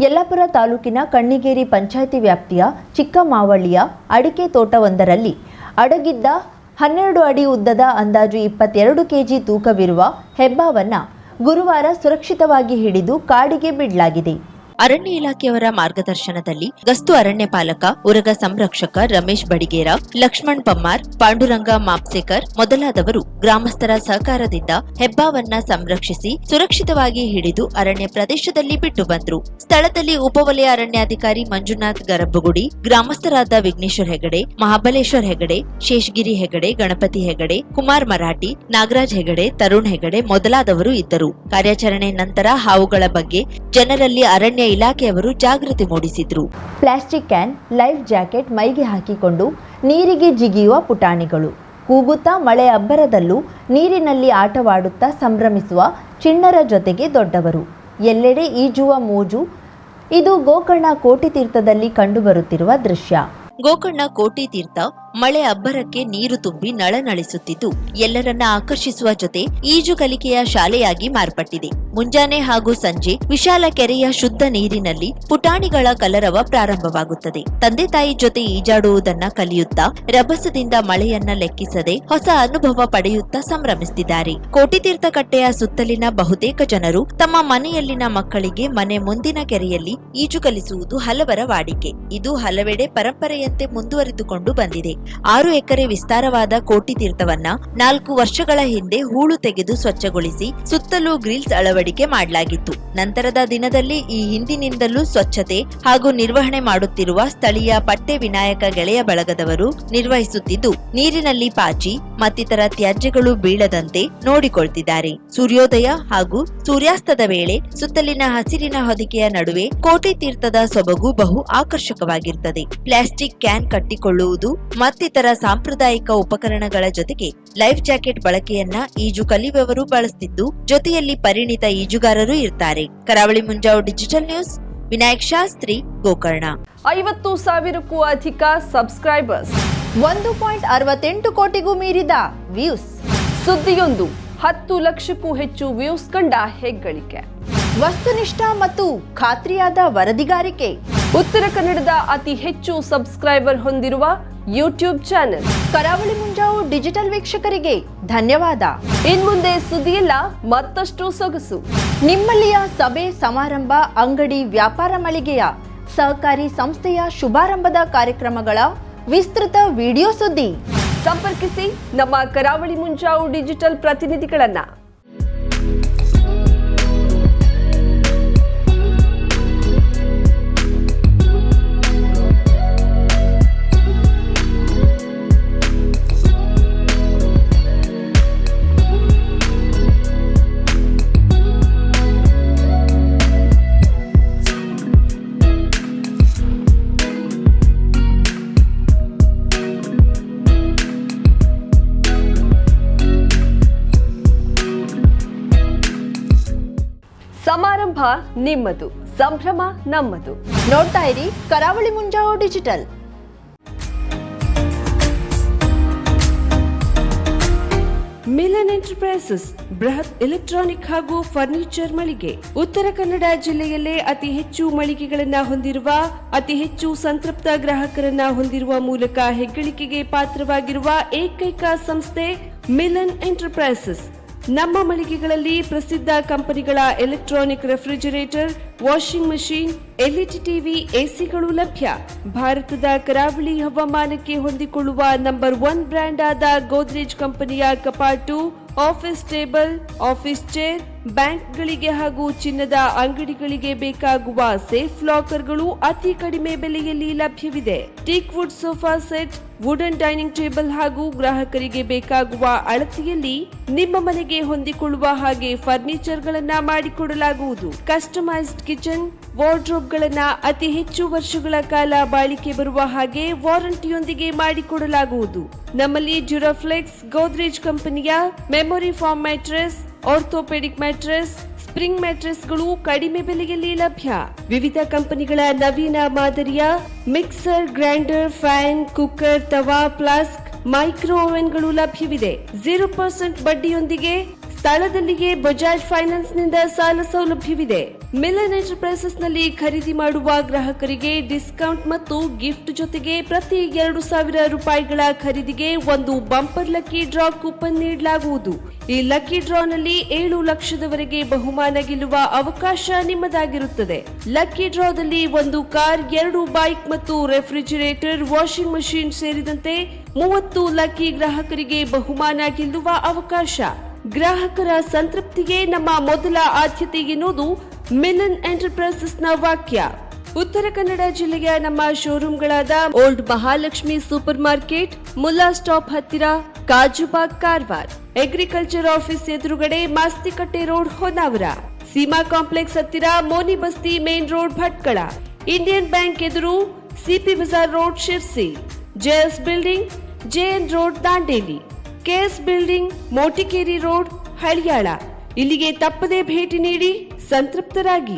ಯಲ್ಲಾಪುರ ತಾಲೂಕಿನ ಕಣ್ಣಿಗೇರಿ ಪಂಚಾಯಿತಿ ವ್ಯಾಪ್ತಿಯ ಚಿಕ್ಕಮಾವಳ್ಳಿಯ ಅಡಿಕೆ ತೋಟವೊಂದರಲ್ಲಿ ಅಡಗಿದ್ದ 12 ಅಡಿ ಉದ್ದದ ಅಂದಾಜು 22 ಕೆಜಿ ತೂಕವಿರುವ ಹೆಬ್ಬಾವನ್ನ ಗುರುವಾರ ಸುರಕ್ಷಿತವಾಗಿ ಹಿಡಿದು ಕಾಡಿಗೆ ಬಿಡಲಾಗಿದೆ. ಅರಣ್ಯ ಇಲಾಖೆಯವರ ಮಾರ್ಗದರ್ಶನದಲ್ಲಿ ಗಸ್ತು ಅರಣ್ಯ ಪಾಲಕ, ಉರಗ ಸಂರಕ್ಷಕ ರಮೇಶ್ ಬಡಿಗೇರ, ಲಕ್ಷ್ಮಣ್ ಪಮ್ಮಾರ್, ಪಾಂಡುರಂಗ ಮಾಪ್ಸೇಕರ್ ಮೊದಲಾದವರು ಗ್ರಾಮಸ್ಥರ ಸಹಕಾರದಿಂದ ಹೆಬ್ಬಾವನ್ನ ಸಂರಕ್ಷಿಸಿ ಸುರಕ್ಷಿತವಾಗಿ ಹಿಡಿದು ಅರಣ್ಯ ಪ್ರದೇಶದಲ್ಲಿ ಬಿಟ್ಟು ಬಂದ್ರು. ಸ್ಥಳದಲ್ಲಿ ಉಪವಲಯ ಅರಣ್ಯಾಧಿಕಾರಿ ಮಂಜುನಾಥ್ ಗರಬ್ಬಗುಡಿ, ಗ್ರಾಮಸ್ಥರಾದ ವಿಘ್ನೇಶ್ವರ್ ಹೆಗಡೆ, ಮಹಾಬಲೇಶ್ವರ್ ಹೆಗಡೆ, ಶೇಷಗಿರಿ ಹೆಗಡೆ, ಗಣಪತಿ ಹೆಗಡೆ, ಕುಮಾರ್ ಮರಾಠಿ, ನಾಗರಾಜ್ ಹೆಗಡೆ, ತರುಣ್ ಹೆಗಡೆ ಮೊದಲಾದವರು ಇದ್ದರು. ಕಾರ್ಯಾಚರಣೆ ನಂತರ ಹಾವುಗಳ ಬಗ್ಗೆ ಜನರಲ್ಲಿ ಅರಣ್ಯ ಇಲಾಖೆಯವರು ಜಾಗೃತಿ ಮೂಡಿಸಿದ್ರು. ಪ್ಲಾಸ್ಟಿಕ್ ಕ್ಯಾನ್, ಲೈಫ್ ಜಾಕೆಟ್ ಮೈಗೆ ಹಾಕಿಕೊಂಡು ನೀರಿಗೆ ಜಿಗಿಯುವ ಪುಟಾಣಿಗಳು, ಕೂಗುತ್ತಾ ಮಳೆ ಅಬ್ಬರದಲ್ಲೂ ನೀರಿನಲ್ಲಿ ಆಟವಾಡುತ್ತಾ ಸಂಭ್ರಮಿಸುವ ಚಿಣ್ಣರ ಜೊತೆಗೆ ದೊಡ್ಡವರು, ಎಲ್ಲೆಡೆ ಈಜುವ ಮೋಜು. ಇದು ಗೋಕರ್ಣ ಕೋಟಿ ತೀರ್ಥದಲ್ಲಿ ಕಂಡುಬರುತ್ತಿರುವ ದೃಶ್ಯ. ಗೋಕರ್ಣ ಕೋಟಿ ತೀರ್ಥ ಮಳೆ ಅಬ್ಬರಕ್ಕೆ ನೀರು ತುಂಬಿ ನಳನಳಿಸುತ್ತಿದ್ದು ಎಲ್ಲರನ್ನ ಆಕರ್ಷಿಸುವ ಜೊತೆ ಈಜು ಕಲಿಕೆಯ ಶಾಲೆಯಾಗಿ ಮಾರ್ಪಟ್ಟಿದೆ. ಮುಂಜಾನೆ ಹಾಗೂ ಸಂಜೆ ವಿಶಾಲ ಕೆರೆಯ ಶುದ್ಧ ನೀರಿನಲ್ಲಿ ಪುಟಾಣಿಗಳ ಕಲರವ ಪ್ರಾರಂಭವಾಗುತ್ತದೆ. ತಂದೆ ತಾಯಿ ಜೊತೆ ಈಜಾಡುವುದನ್ನ ಕಲಿಯುತ್ತಾ ರಭಸದಿಂದ ಮಳೆಯನ್ನ ಲೆಕ್ಕಿಸದೆ ಹೊಸ ಅನುಭವ ಪಡೆಯುತ್ತಾ ಸಂಭ್ರಮಿಸುತ್ತಿದ್ದಾರೆ. ಕೋಟಿತೀರ್ಥ ಕಟ್ಟೆಯ ಸುತ್ತಲಿನ ಬಹುತೇಕ ಜನರು ತಮ್ಮ ಮನೆಯಲ್ಲಿನ ಮಕ್ಕಳಿಗೆ ಮನೆ ಮುಂದಿನ ಕೆರೆಯಲ್ಲಿ ಈಜು ಕಲಿಸುವುದು ಹಲವರ ವಾಡಿಕೆ. ಇದು ಹಲವೆಡೆ ಪರಂಪರೆಯಂತೆ ಮುಂದುವರಿದುಕೊಂಡು ಬಂದಿದೆ. 6 ಎಕರೆ ವಿಸ್ತಾರವಾದ ಕೋಟಿ ತೀರ್ಥವನ್ನ 4 ವರ್ಷಗಳ ಹಿಂದೆ ಹೂಳು ತೆಗೆದು ಸ್ವಚ್ಛಗೊಳಿಸಿ ಸುತ್ತಲೂ ಗ್ರಿಲ್ಸ್ ಅಳವಡಿಕೆ ಮಾಡಲಾಗಿತ್ತು. ನಂತರದ ದಿನದಲ್ಲಿ ಈ ಹಿಂದಿನಿಂದಲೂ ಸ್ವಚ್ಛತೆ ಹಾಗೂ ನಿರ್ವಹಣೆ ಮಾಡುತ್ತಿರುವ ಸ್ಥಳೀಯ ಪಟ್ಟೆ ವಿನಾಯಕ ಗೆಳೆಯ ಬಳಗದವರು ನಿರ್ವಹಿಸುತ್ತಿದ್ದು ನೀರಿನಲ್ಲಿ ಪಾಚಿ ಮತ್ತಿತರ ತ್ಯಾಜ್ಯಗಳು ಬೀಳದಂತೆ ನೋಡಿಕೊಳ್ತಿದ್ದಾರೆ. ಸೂರ್ಯೋದಯ ಹಾಗೂ ಸೂರ್ಯಾಸ್ತದ ವೇಳೆ ಸುತ್ತಲಿನ ಹಸಿರಿನ ಹೊದಿಕೆಯ ನಡುವೆ ಕೋಟಿ ತೀರ್ಥದ ಸೊಬಗು ಬಹು ಆಕರ್ಷಕವಾಗಿರುತ್ತದೆ. ಪ್ಲಾಸ್ಟಿಕ್ ಕ್ಯಾನ್ ಕಟ್ಟಿಕೊಳ್ಳುವುದು ಮತ್ತಿತರ ಸಾಂಪ್ರದಾಯಿಕ ಉಪಕರಣಗಳ ಜೊತೆಗೆ ಲೈಫ್ ಜಾಕೆಟ್ ಬಳಕೆಯನ್ನ ಈಜು ಕಲಿಯುವವರು ಬಳಸುತ್ತಿದ್ದು ಜೊತೆಯಲ್ಲಿ ಪರಿಣಿತ ಈಜುಗಾರರು ಇರ್ತಾರೆ. ಕರಾವಳಿ ಮುಂಜಾವು ಡಿಜಿಟಲ್ ನ್ಯೂಸ್, ವಿನಾಯಕ್ ಶಾಸ್ತ್ರಿ, ಗೋಕರ್ಣ. 50,000ಕ್ಕೂ ಅಧಿಕ ಸಬ್ಸ್ಕ್ರೈಬರ್ಸ್, 1.68 ಕೋಟಿಗೂ ಮೀರಿದ ವ್ಯೂಸ್. ಸುದ್ದಿಯೊಂದು 10 ಲಕ್ಷಕ್ಕೂ ಹೆಚ್ಚು ವ್ಯೂಸ್ ಕಂಡ ಹೆಗ್ಗಳಿಕೆ. ವಸ್ತುನಿಷ್ಠ ಮತ್ತು ಖಾತ್ರಿಯಾದ ವರದಿಗಾರಿಕೆ. ಉತ್ತರ ಕನ್ನಡದ ಅತಿ ಹೆಚ್ಚು ಸಬ್ಸ್ಕ್ರೈಬರ್ ಹೊಂದಿರುವ ಯೂಟ್ಯೂಬ್ ಚಾನೆಲ್ ಕರಾವಳಿ ಮುಂಜಾವು ಡಿಜಿಟಲ್ ವೀಕ್ಷಕರಿಗೆ ಧನ್ಯವಾದ. ಇನ್ಮುಂದೆ ಸುದ್ದಿಯಲ್ಲ ಮತ್ತಷ್ಟು ಸೊಗಸು. ನಿಮ್ಮಲ್ಲಿಯ ಸಭೆ ಸಮಾರಂಭ, ಅಂಗಡಿ, ವ್ಯಾಪಾರ ಮಳಿಗೆಯ ಸಹಕಾರಿ ಸಂಸ್ಥೆಯ ಶುಭಾರಂಭದ ಕಾರ್ಯಕ್ರಮಗಳ ವಿಸ್ತೃತ ವಿಡಿಯೋ ಸುದ್ದಿ. ಸಂಪರ್ಕಿಸಿ ನಮ್ಮ ಕರಾವಳಿ ಮುಂಜಾವು ಡಿಜಿಟಲ್ ಪ್ರತಿನಿಧಿಗಳನ್ನ. ಸಮಾರಂಭ ನಿಮ್ಮದು, ಸಂಭ್ರಮ ನಮ್ಮದು. ನೋಡ್ತಾ ಇರಿ ಕರಾವಳಿ ಮುಂಜಾವು ಡಿಜಿಟಲ್. ಮಿಲನ್ ಎಂಟರ್ಪ್ರೈಸಸ್ ಬೃಹತ್ ಎಲೆಕ್ಟ್ರಾನಿಕ್ ಹಾಗೂ ಫರ್ನಿಚರ್ ಮಳಿಗೆ. ಉತ್ತರ ಕನ್ನಡ ಜಿಲ್ಲೆಯಲ್ಲೇ ಅತಿ ಹೆಚ್ಚು ಮಳಿಗೆಗಳನ್ನ ಹೊಂದಿರುವ, ಅತಿ ಹೆಚ್ಚು ಸಂತೃಪ್ತ ಗ್ರಾಹಕರನ್ನ ಹೊಂದಿರುವ ಮೂಲಕ ಹೆಗ್ಗಳಿಕೆಗೆ ಪಾತ್ರವಾಗಿರುವ ಏಕೈಕ ಸಂಸ್ಥೆ ಮಿಲನ್ ಎಂಟರ್ಪ್ರೈಸಸ್. ನಮ್ಮ ಮಳಿಗೆಗಳಲ್ಲಿ ಪ್ರಸಿದ್ಧ ಕಂಪನಿಗಳ electronic refrigerator, washing machine, LED TV, ಎಸಿಗಳು ಲಭ್ಯ. ಭಾರತದ ಕರಾವಳಿ ಹವಾಮಾನಕ್ಕೆ ಹೊಂದಿಕೊಳ್ಳುವ ನಂಬರ್ 1 ಬ್ರ್ಯಾಂಡ್ ಆದ ಗೋದ್ರೇಜ್ ಕಂಪನಿಯ ಕಪಾಟು, ಆಫೀಸ್ ಟೇಬಲ್, ಆಫೀಸ್ ಚೇರ್, ಬ್ಯಾಂಕ್ಗಳಿಗೆ ಹಾಗೂ ಚಿನ್ನದ ಅಂಗಡಿಗಳಿಗೆ ಬೇಕಾಗುವ ಸೇಫ್ ಲಾಕರ್ಗಳು ಅತಿ ಕಡಿಮೆ ಬೆಲೆಯಲ್ಲಿ ಲಭ್ಯವಿದೆ. Teak wood sofa set, wooden dining table ಹಾಗೂ ಗ್ರಾಹಕರಿಗೆ ಬೇಕಾಗುವ ಅಳತೆಯಲ್ಲಿ ನಿಮ್ಮ ಮನೆಗೆ ಹೊಂದಿಕೊಳ್ಳುವ ಹಾಗೆ ಫರ್ನಿಚರ್ ಗಳನ್ನ ಮಾಡಿಕೊಡಲಾಗುವುದು. ಕಸ್ಟಮೈಸ್ಡ್ ಕಿಚನ್, ವಾರ್ಡ್ರೋಬ್ ಗಳನ್ನ ಅತಿ ಹೆಚ್ಚು ವರ್ಷಗಳ ಕಾಲ ಬಾಳಿಕೆ ಬರುವ ಹಾಗೆ ವಾರಂಟಿಯೊಂದಿಗೆ ಮಾಡಿಕೊಡಲಾಗುವುದು. ನಮ್ಮಲ್ಲಿ ಡ್ಯೂರಾಫ್ಲೆಕ್ಸ್, ಗೋದ್ರೇಜ್ ಕಂಪನಿಯ memory foam mattress, orthopaedic mattress, spring ಮ್ಯಾಟ್ರೆಸ್ಗಳು ಕಡಿಮೆ ಬೆಲೆಯಲ್ಲಿ ಲಭ್ಯ. ವಿವಿಧ ಕಂಪನಿಗಳ ನವೀನ ಮಾದರಿಯ mixer, grinder, fan, cooker, tawa, flask, micro ಓವೆನ್ಗಳು ಲಭ್ಯವಿದೆ. 0% ಬಡ್ಡಿಯೊಂದಿಗೆ ಸ್ಥಳದಲ್ಲಿಯೇ ಬಜಾಜ್ ಫೈನಾನ್ಸ್ ನಿಂದ ಸಾಲ ಸೌಲಭ್ಯವಿದೆ. ಮಿಲನ್ ಎಂಟರ್ಪ್ರೈಸಸ್ ನಲ್ಲಿ ಖರೀದಿ ಮಾಡುವ ಗ್ರಾಹಕರಿಗೆ ಡಿಸ್ಕೌಂಟ್ ಮತ್ತು ಗಿಫ್ಟ್ ಜೊತೆಗೆ ಪ್ರತಿ 2,000 ರೂಪಾಯಿಗಳ ಖರೀದಿಗೆ ಒಂದು ಬಂಪರ್ ಲಕ್ಕಿ ಡ್ರಾ ಕೂಪನ್ ನೀಡಲಾಗುವುದು. ಈ ಲಕ್ಕಿ ಡ್ರಾನಲ್ಲಿ 7 ಲಕ್ಷದವರೆಗೆ ಬಹುಮಾನ ಗೆಲ್ಲುವ ಅವಕಾಶ ನಿಮ್ಮದಾಗಿರುತ್ತದೆ. ಲಕ್ಕಿ ಡ್ರಾದಲ್ಲಿ 1 ಕಾರ್, 2 ಬೈಕ್ ಮತ್ತು ರೆಫ್ರಿಜಿರೇಟರ್, ವಾಷಿಂಗ್ ಮಷಿನ್ ಸೇರಿದಂತೆ 30 ಲಕ್ಕಿ ಗ್ರಾಹಕರಿಗೆ ಬಹುಮಾನ ಗೆಲ್ಲುವ ಅವಕಾಶ. ಗ್ರಾಹಕರ ಸಂತೃಪ್ತಿಗೆ ನಮ್ಮ ಮೊದಲ ಆದ್ಯತೆ ಎನ್ನುವುದು ಮಿಲನ್ ಎಂಟರ್ಪ್ರೈಸಸ್ನ ವಾಕ್ಯ. ಉತ್ತರ ಕನ್ನಡ ಜಿಲ್ಲೆಯ ನಮ್ಮ ಶೋರೂಮ್ಗಳಾದ old Mahalakshmi super market, Mulla stop ಹತ್ತಿರ, ಕಾಜುಬಾಗ್ ಕಾರವಾರ, ಅಗ್ರಿಕಲ್ಚರ್ ಆಫೀಸ್ ಎದುರುಗಡೆ ಮಾಸ್ತಿಕಟ್ಟೆ ರೋಡ್ ಹೊನ್ನಾವರ, ಸೀಮಾ ಕಾಂಪ್ಲೆಕ್ಸ್ ಹತ್ತಿರ Moni Basti main road Bhatkal, Indian bank ಎದುರು CP bazaar road Sirsi, JS building JN road Dandeli, KS building Motikeri road Haliyal. ಇಲ್ಲಿಗೆ ತಪ್ಪದೇ ಭೇಟಿ ನೀಡಿ ಸಂತೃಪ್ತರಾಗಿ.